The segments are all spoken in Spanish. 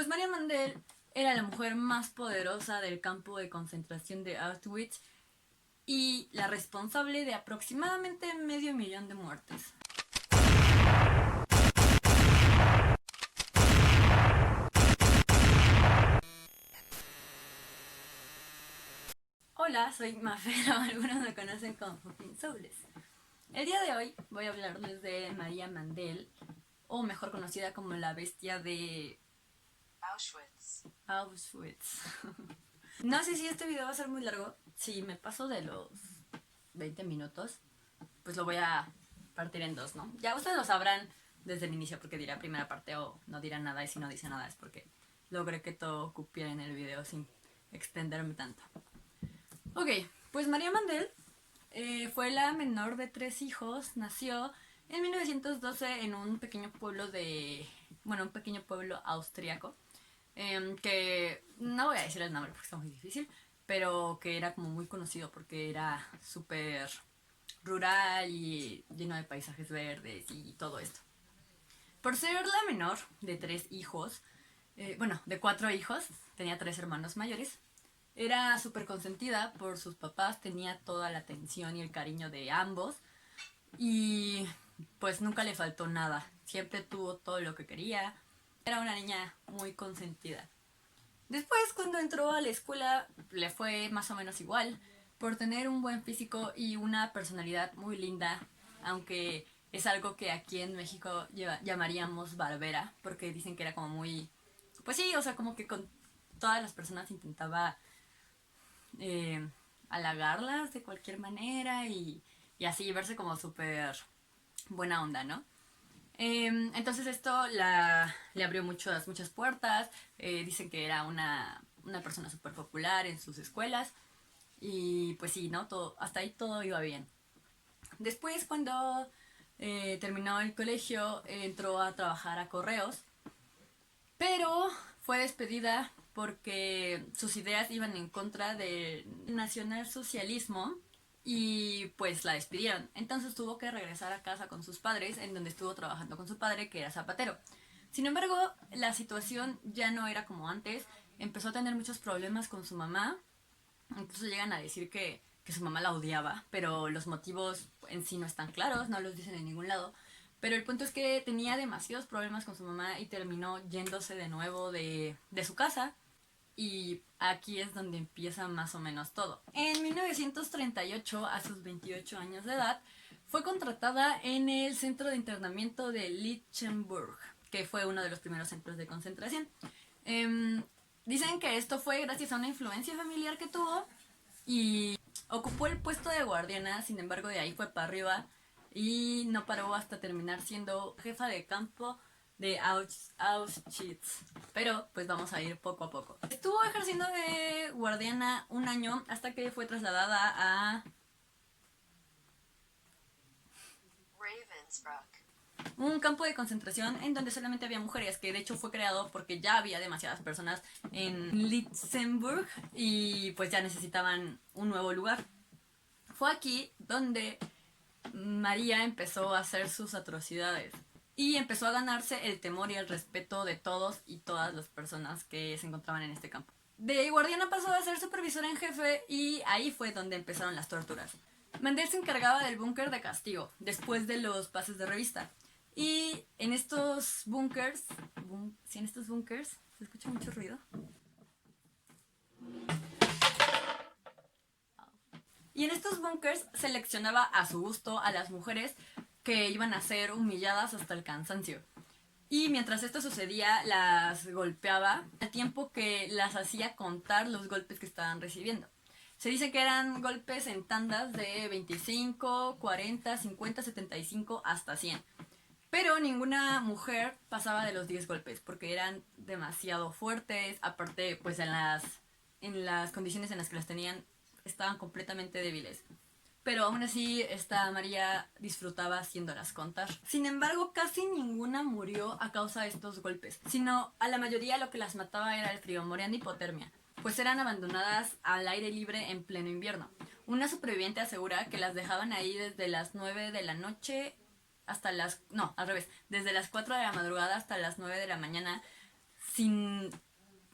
Pues María Mandel era la mujer más poderosa del campo de concentración de Auschwitz y la responsable de aproximadamente 500.000 de muertes. Hola, soy Mafero, algunos me conocen como Fucking Soulless. El día de hoy voy a hablarles de María Mandel, o mejor conocida como la bestia de Auschwitz. No sé si este video va a ser muy largo. Si me paso de los 20 minutos, pues lo voy a partir en dos, ¿no? Ya ustedes lo sabrán desde el inicio porque dirá primera parte o no dirá nada, y si no dice nada es porque logré que todo cupiera en el video sin extenderme tanto. Ok, pues María Mandel fue la menor de 3 hijos. Nació en 1912 en un pequeño pueblo un pequeño pueblo austriaco, que no voy a decir el nombre porque está muy difícil, pero que era como muy conocido porque era súper rural y lleno de paisajes verdes y todo esto. Por ser la menor de 3 hijos, de 4 hijos, tenía 3 hermanos mayores, era súper consentida por sus papás, tenía toda la atención y el cariño de ambos y pues nunca le faltó nada, siempre tuvo todo lo que quería, era una niña muy consentida. Después, cuando entró a la escuela, le fue más o menos igual, por tener un buen físico y una personalidad muy linda, aunque es algo que aquí en México llamaríamos barbera, porque dicen que era como muy... Pues sí, o sea, como que con todas las personas intentaba eh, halagarlas de cualquier manera y así verse como súper buena onda, ¿no? Entonces esto le abrió muchas puertas. Dicen que era una persona súper popular en sus escuelas. Y pues sí, ¿no? Hasta ahí todo iba bien. Después, cuando terminó el colegio, entró a trabajar a correos. Pero fue despedida porque sus ideas iban en contra del nacionalsocialismo y pues la despidieron. Entonces tuvo que regresar a casa con sus padres, en donde estuvo trabajando con su padre, que era zapatero. Sin embargo, la situación ya no era como antes. Empezó a tener muchos problemas con su mamá. Incluso llegan a decir que su mamá la odiaba, pero los motivos en sí no están claros, no los dicen en ningún lado. Pero el punto es que tenía demasiados problemas con su mamá y terminó yéndose de nuevo de su casa. Y aquí es donde empieza más o menos todo. En 1938, a sus 28 años de edad, fue contratada en el centro de internamiento de Lichtenburg, que fue uno de los primeros centros de concentración. Dicen que esto fue gracias a una influencia familiar que tuvo y ocupó el puesto de guardiana. Sin embargo, de ahí fue para arriba y no paró hasta terminar siendo jefa de campo de Auschwitz. Pero pues vamos a ir poco a poco. Estuvo ejerciendo de guardiana un año hasta que fue trasladada a un campo de concentración en donde solamente había mujeres, que de hecho fue creado porque ya había demasiadas personas en Lichtenburg y pues ya necesitaban un nuevo lugar. Fue aquí donde María empezó a hacer sus atrocidades y empezó a ganarse el temor y el respeto de todos y todas las personas que se encontraban en este campo. De guardiana pasó a ser supervisora en jefe y ahí fue donde empezaron las torturas. Mandel se encargaba del búnker de castigo después de los pases de revista. Y en estos búnkers, ¿se escucha mucho ruido? Y en estos búnkers seleccionaba a su gusto a las mujeres que iban a ser humilladas hasta el cansancio. Y mientras esto sucedía, las golpeaba al tiempo que las hacía contar los golpes que estaban recibiendo. Se dice que eran golpes en tandas de 25, 40, 50, 75 hasta 100. Pero ninguna mujer pasaba de los 10 golpes porque eran demasiado fuertes. Aparte, pues en las condiciones en las que las tenían estaban completamente débiles. Pero aún así, esta María disfrutaba haciéndolas contar. Sin embargo, casi ninguna murió a causa de estos golpes, sino a la mayoría lo que las mataba era el frío, morían de hipotermia, pues eran abandonadas al aire libre en pleno invierno. Una superviviente asegura que las dejaban ahí desde las 9 de la noche hasta desde las 4 de la madrugada hasta las 9 de la mañana, sin,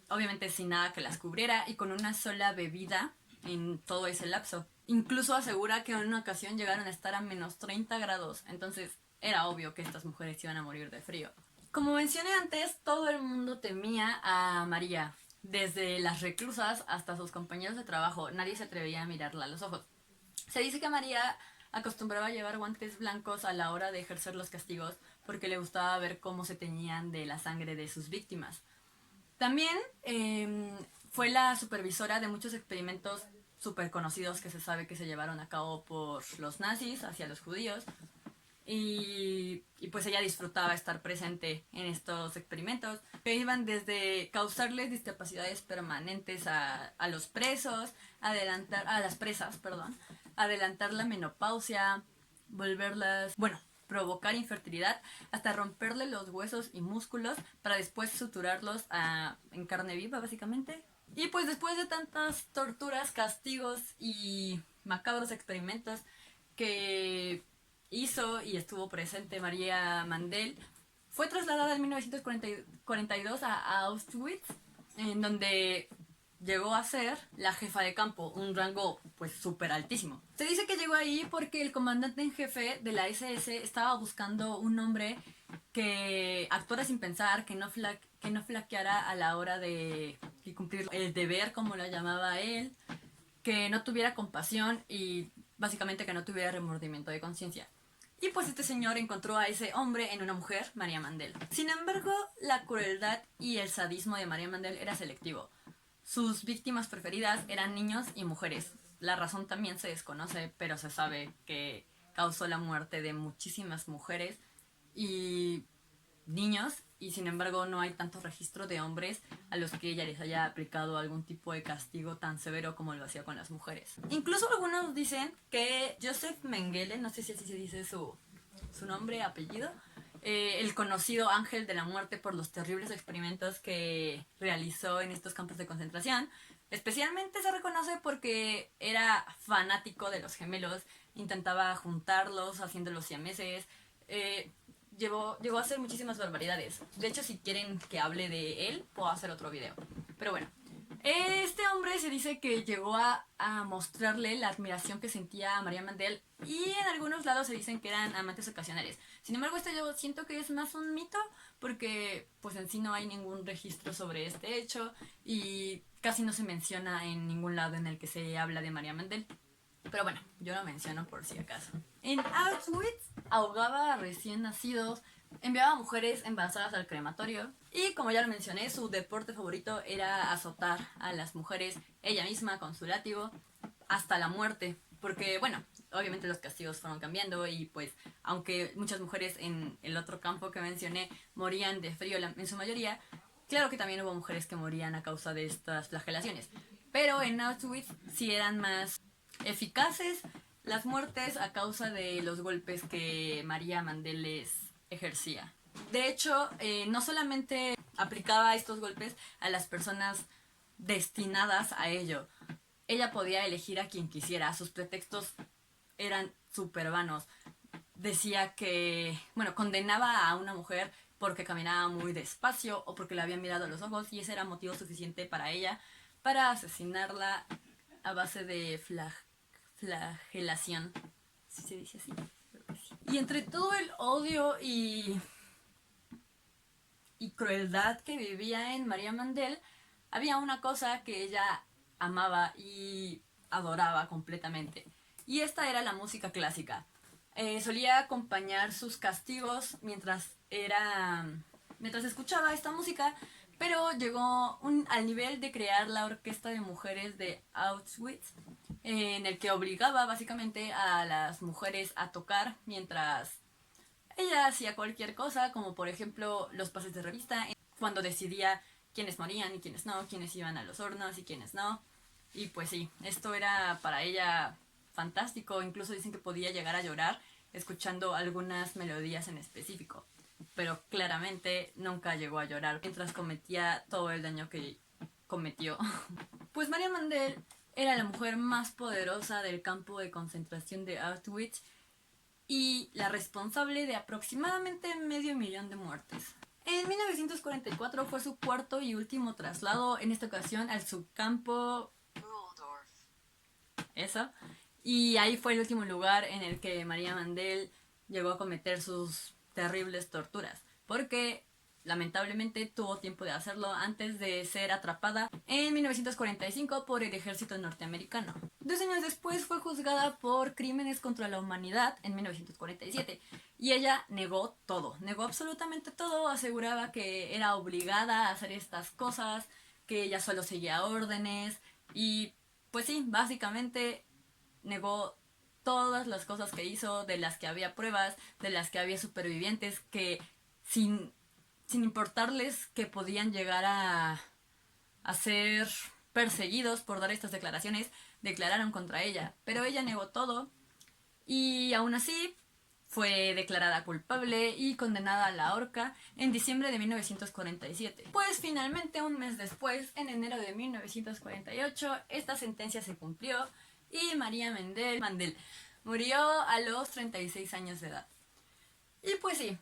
obviamente sin nada que las cubriera y con una sola bebida en todo ese lapso. Incluso asegura que en una ocasión llegaron a estar a menos 30 grados, entonces era obvio que estas mujeres iban a morir de frío. Como mencioné antes, todo el mundo temía a María, desde las reclusas hasta sus compañeros de trabajo. Nadie se atrevía a mirarla a los ojos. Se dice que María acostumbraba a llevar guantes blancos a la hora de ejercer los castigos porque le gustaba ver cómo se teñían de la sangre de sus víctimas. También fue la supervisora de muchos experimentos súper conocidos que se sabe que se llevaron a cabo por los nazis hacia los judíos. Y pues ella disfrutaba estar presente en estos experimentos que iban desde causarles discapacidades permanentes a los presos, a las presas, perdón, adelantar la menopausia, provocar infertilidad, hasta romperle los huesos y músculos para después suturarlos en carne viva, básicamente. Y pues después de tantas torturas, castigos y macabros experimentos que hizo y estuvo presente María Mandel, fue trasladada en 1942 a Auschwitz, en donde llegó a ser la jefa de campo, un rango pues súper altísimo. Se dice que llegó ahí porque el comandante en jefe de la SS estaba buscando un hombre que actuara sin pensar, que no flaqueara a la hora de cumplir el deber, como lo llamaba él, que no tuviera compasión y básicamente que no tuviera remordimiento de conciencia. Y pues este señor encontró a ese hombre en una mujer, María Mandel. Sin embargo, la crueldad y el sadismo de María Mandel era selectivo. Sus víctimas preferidas eran niños y mujeres. La razón también se desconoce, pero se sabe que causó la muerte de muchísimas mujeres y niños, y sin embargo no hay tanto registro de hombres a los que ella les haya aplicado algún tipo de castigo tan severo como lo hacía con las mujeres. Incluso algunos dicen que Joseph Mengele, no sé si así se dice su nombre, apellido, el conocido ángel de la muerte por los terribles experimentos que realizó en estos campos de concentración, especialmente se reconoce porque era fanático de los gemelos, intentaba juntarlos haciéndolos siameses, llegó a hacer muchísimas barbaridades. De hecho, si quieren que hable de él, puedo hacer otro video. Pero bueno, este hombre se dice que llegó a mostrarle la admiración que sentía a María Mandel, y en algunos lados se dicen que eran amantes ocasionales. Sin embargo, esto yo siento que es más un mito porque pues en sí no hay ningún registro sobre este hecho y casi no se menciona en ningún lado en el que se habla de María Mandel. Pero bueno, yo lo menciono por si acaso. En Auschwitz ahogaba a recién nacidos, enviaba a mujeres embarazadas al crematorio y, como ya lo mencioné, su deporte favorito era azotar a las mujeres ella misma con su látigo hasta la muerte. Porque, bueno, obviamente los castigos fueron cambiando y pues aunque muchas mujeres en el otro campo que mencioné morían de frío en su mayoría, claro que también hubo mujeres que morían a causa de estas flagelaciones. Pero en Auschwitz sí eran más eficaces las muertes a causa de los golpes que María Mandel les ejercía. De hecho, no solamente aplicaba estos golpes a las personas destinadas a ello. Ella podía elegir a quien quisiera. Sus pretextos eran súper vanos. Decía que, condenaba a una mujer porque caminaba muy despacio o porque la habían mirado a los ojos, y ese era motivo suficiente para ella para asesinarla a base de flagelación, si se dice así. Y entre todo el odio y crueldad que vivía en María Mandel, había una cosa que ella amaba y adoraba completamente, y esta era la música clásica. Solía acompañar sus castigos mientras escuchaba esta música, pero llegó al nivel de crear la orquesta de mujeres de Auschwitz, en el que obligaba básicamente a las mujeres a tocar mientras ella hacía cualquier cosa, como por ejemplo los pases de revista, cuando decidía quiénes morían y quiénes no, quiénes iban a los hornos y quiénes no. Y pues sí, esto era para ella fantástico. Incluso dicen que podía llegar a llorar escuchando algunas melodías en específico, pero claramente nunca llegó a llorar mientras cometía todo el daño que cometió. Pues María Mandel era la mujer más poderosa del campo de concentración de Auschwitz y la responsable de aproximadamente 500,000 de muertes. En 1944 fue su cuarto y último traslado, en esta ocasión al subcampo eso, y ahí fue el último lugar en el que María Mandel llegó a cometer sus terribles torturas, porque lamentablemente tuvo tiempo de hacerlo antes de ser atrapada en 1945 por el ejército norteamericano. 2 años después fue juzgada por crímenes contra la humanidad en 1947 y ella negó todo, negó absolutamente todo, aseguraba que era obligada a hacer estas cosas, que ella solo seguía órdenes y pues sí, básicamente negó todas las cosas que hizo, de las que había pruebas, de las que había supervivientes, que sin, sin importarles que podían llegar a ser perseguidos por dar estas declaraciones, declararon contra ella. Pero ella negó todo y aún así fue declarada culpable y condenada a la horca en diciembre de 1947. Pues finalmente, un mes después, en enero de 1948, esta sentencia se cumplió y María Mandel murió a los 36 años de edad. Y pues sí,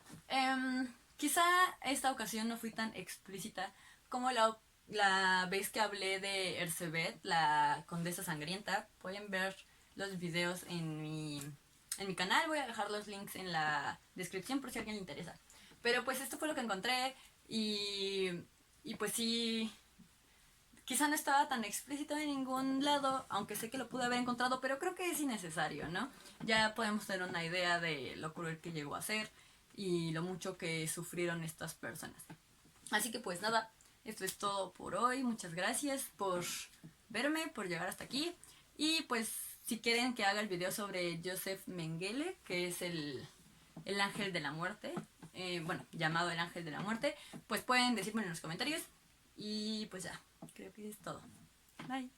quizá esta ocasión no fui tan explícita como la vez que hablé de Erzsébet, la condesa sangrienta. Pueden ver los videos en mi canal, voy a dejar los links en la descripción por si a alguien le interesa. Pero pues esto fue lo que encontré y pues sí, quizá no estaba tan explícito en ningún lado, aunque sé que lo pude haber encontrado, pero creo que es innecesario, ¿no? Ya podemos tener una idea de lo cruel que llegó a ser y lo mucho que sufrieron estas personas. Así que pues nada, esto es todo por hoy. Muchas gracias por verme, por llegar hasta aquí. Y pues si quieren que haga el video sobre Joseph Mengele, que es el ángel de la muerte, bueno, llamado el ángel de la muerte, pues pueden decirme en los comentarios. Y pues ya, creo que es todo. Bye.